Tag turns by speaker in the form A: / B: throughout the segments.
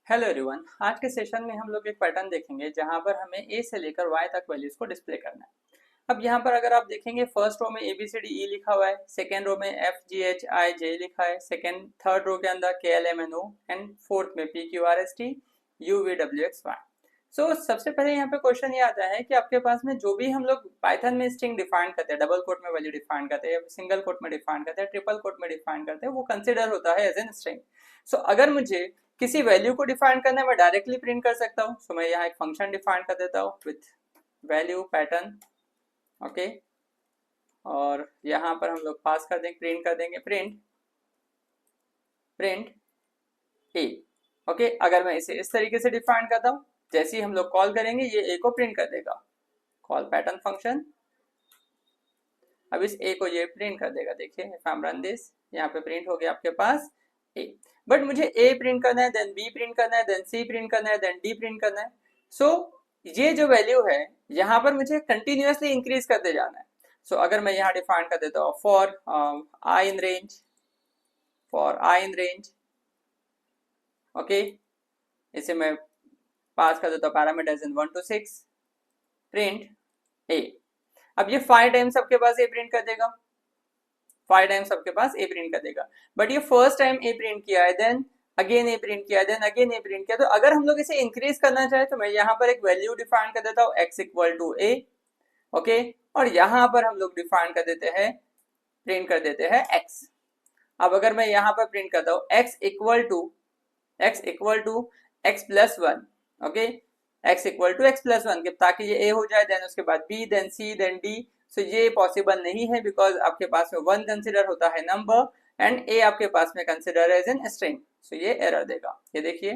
A: Hello everyone. आज के session में हम लोग एक पैटर्न देखेंगे जहां पर हमें ए से लेकर वाई तक वैल्यूज को डिस्प्ले करना है। अब यहाँ पर अगर आप देखेंगे फर्स्ट रो में A B C D E लिखा हुआ है, सेकेंड रो में एफ जी एच आई जे लिखा है, सेकेंड थर्ड रो के अंदर K L M N O and fourth में P Q R S T U V W X Y. So सबसे पहले यहाँ पे क्वेश्चन ये आता है कि आपके पास में जो भी हम लोग पाइथन में स्ट्रिंग डिफाइन करते हैं, डबल कोट में वैल्यू डिफाइन करते हैं, सिंगल कोट में डिफाइन करते हैं, ट्रिपल कोट में डिफाइन करते हैं, वो कंसिडर होता है एज एन स्ट्रिंग। सो अगर मुझे किसी वैल्यू को डिफाइन करना है मैं डायरेक्टली प्रिंट कर सकता हूँ। सो मैं यहाँ एक फंक्शन डिफाइन कर देता हूँ विथ वैल्यू पैटर्न, ओके। और यहाँ पर हम लोग पास कर देंगे, प्रिंट कर देंगे प्रिंट ए, ओके। अगर मैं इसे इस तरीके से डिफाइन करता हूँ, जैसे ही हम लोग कॉल करेंगे ये ए को प्रिंट कर देगा, कॉल पैटर्न फंक्शन। अब इस ए को ये प्रिंट कर देगा, देखिए if I am run this, यहाँ पे प्रिंट हो गया आपके पास ए। बट मुझे ए प्रिंट करना है, देन बी प्रिंट करना है, देन सी प्रिंट करना है, देन डी प्रिंट करना है। सो ये जो वैल्यू है यहाँ पर मुझे कंटिन्यूअसली इंक्रीज करते जाना है। सो अगर मैं यहाँ डिफाइन कर देता हूँ for I in range, for I in range, okay. इसे मैं पास कर देता हूँ पैरामीटर्स इन 1 to 6 प्रिंट ए। अब ये 5 टाइम्स आपके पास ए प्रिंट कर देगा, 5 टाइम्स आपके पास ए प्रिंट कर देगा। बट ये फर्स्ट टाइम ए प्रिंट किया है, देन अगेन ए प्रिंट किया, देन अगेन ए प्रिंट किया। तो अगर हम लोग इसे इंक्रीज करना चाहे तो मैं यहाँ पर एक वैल्यू डिफाइन कर देता हूँ x equal to A, okay. और यहाँ पर हम लोग डिफाइन कर देते हैं, प्रिंट कर देते हैं x। अब अगर मैं यहाँ पर प्रिंट करता हूँ x equal to x plus one, okay, x equal to x plus one, ताकि ये a हो जाए, देन उसके बाद b, then c, then d। So ये पॉसिबल नहीं है बिकॉज आपके पास में 1 कंसिडर होता है नंबर एंड a आपके पास में consider as an string. So ये एरर देगा, ये देखिए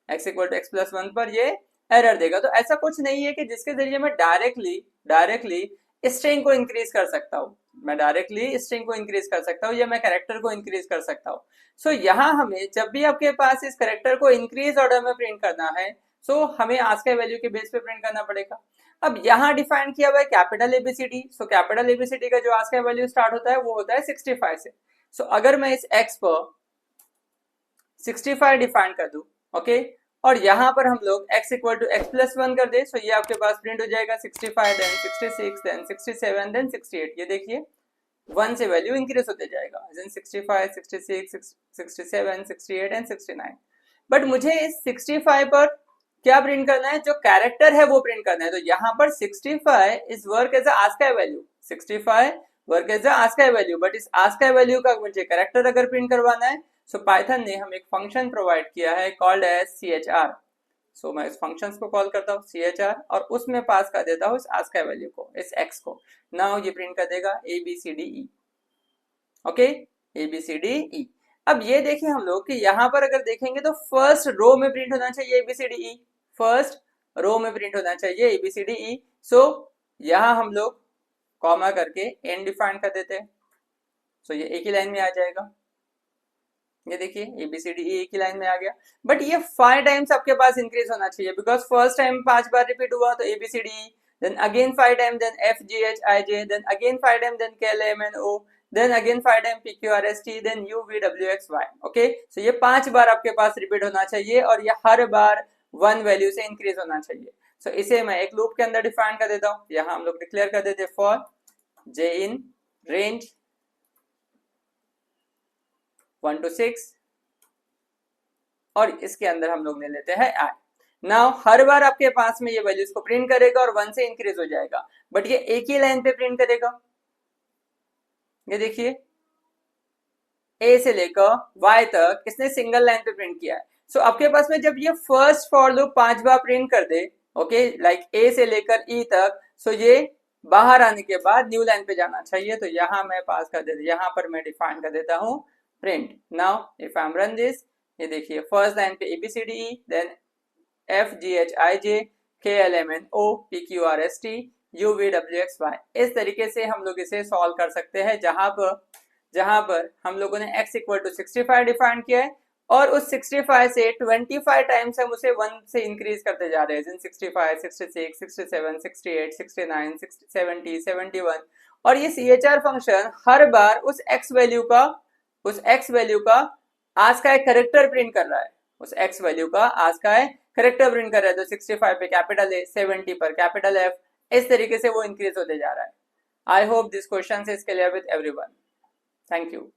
A: x equal to x plus one पर ये एरर देगा। तो ऐसा कुछ नहीं है कि जिसके जरिए मैं डायरेक्टली स्ट्रिंग को इंक्रीज कर सकता हूँ, मैं डायरेक्टली स्ट्रिंग को इंक्रीज कर सकता हूँ या मैं कैरेक्टर को इंक्रीज कर सकता हूँ। सो यहाँ हमें जब भी आपके पास इस कैरेक्टर को इंक्रीज ऑर्डर में प्रिंट करना है, सो हमें आस्की वैल्यू के बेस पे प्रिंट करना पड़ेगा। अब यहाँ डिफाइन किया हुआ है capital ABCD. So capital ABCD का जो आस्की वैल्यू स्टार्ट होता है वो होता है 65 से। सो अगर मैं इस x पर 65 डिफाइन कर दूं, ओके, और यहाँ पर हम लोग x equal to x plus one कर दे, सो ये आपके पास प्रिंट हो जाएगा 65, देन 66, देन 67, देन 68। ये देखिए 1 से वैल्यू इंक्रीज होते जाएगा, 65, 66, 67, 68 एंड 69। बट मुझे इस 65 पर क्या प्रिंट करना है, जो कैरेक्टर है वो प्रिंट करना है। तो यहाँ पर 65 is work as ASCII value, 65 work as ASCII value, but इस आस्की वैल्यू का मुझे कैरेक्टर अगर प्रिंट करवाना है, सो पाइथन ने हम एक फंक्शन प्रोवाइड किया है कॉल्ड एज CHR। सो मैं इस फंक्शन को कॉल करता हूँ CHR और उसमें पास कर देता हूँ इस आस्की वैल्यू को, इस x को। नाउ ये प्रिंट कर देगा ABCDE, ओके, ABCDE। अब ये देखिए हम लोग कि यहाँ पर अगर देखेंगे तो फर्स्ट रो में प्रिंट होना चाहिए ABCDE, फर्स्ट रो में प्रिंट होना चाहिए ABCDE। सो यहाँ हम लोग कॉमा करके एन डिफाइन कर देते हैं, सो ये एक ही लाइन में आ जाएगा। ये देखिए ABCDE एक ही लाइन में आ गया। बट ये 5 टाइम्स आपके पास इंक्रीज होना चाहिए बिकॉज फर्स्ट टाइम 5 बार रिपीट हुआ तो ABCDE, then again 5 time, then FGHIJ, then again 5 time, then KLMNO, then again 5 time PQRST, then UVWXY, okay. So ये 5 बार आपके पास रिपीट होना चाहिए और ये हर बार 1 वैल्यू से इंक्रीज होना चाहिए। सो इसे मैं एक लूप के अंदर डिफाइन कर देता हूँ। यहाँ हम लोग डिक्लेयर कर देते for j in range 1 to 6 और इसके अंदर हम लोग ले लेते हैं i। नाउ हर बार आपके पास में ये वैल्यूज को प्रिंट करेगा और 1 से इंक्रीज हो जाएगा, बट ये एक ही लाइन पे प्रिंट करेगा। ये देखिए a से लेकर y तक इसने सिंगल लाइन पे प्रिंट किया है। सो आपके पास में जब ये first for loop 5 bar print कर दे, ओके, लाइक a से लेकर e तक, सो ये बाहर आने के बाद न्यू लाइन पे जाना चाहिए। तो यहाँ मैं पास कर देता, यहाँ पर मैं डिफाइन कर देता हूँ print. Now if I am run this, ये देखिए फर्स्ट लाइन पे ABCDE, then FGHIJ, KLMNO, PQRST, UVWXY। इस तरीके से हम लोग इसे सॉल्व कर सकते हैं जहां पर हम लोगों ने x इक्वल टू 65 डिफाइन किया है और उस 65 से 25 टाइम्स हम उसे 1 से इंक्रीज करते जा रहे हैं, 65, 66, 67, 68, 69, 70, 71। और ये CHR फंक्शन हर बार उस x वैल्यू का आस्की कैरेक्टर प्रिंट कर रहा है, उस एक्स वैल्यू का आज का है करेक्टर प्रिंट कर रहा है, तो 65 पे कैपिटल ए, 70 पर कैपिटल एफ, इस तरीके से वो इंक्रीज होते जा रहा है। I hope this question is clear with everyone. Thank you.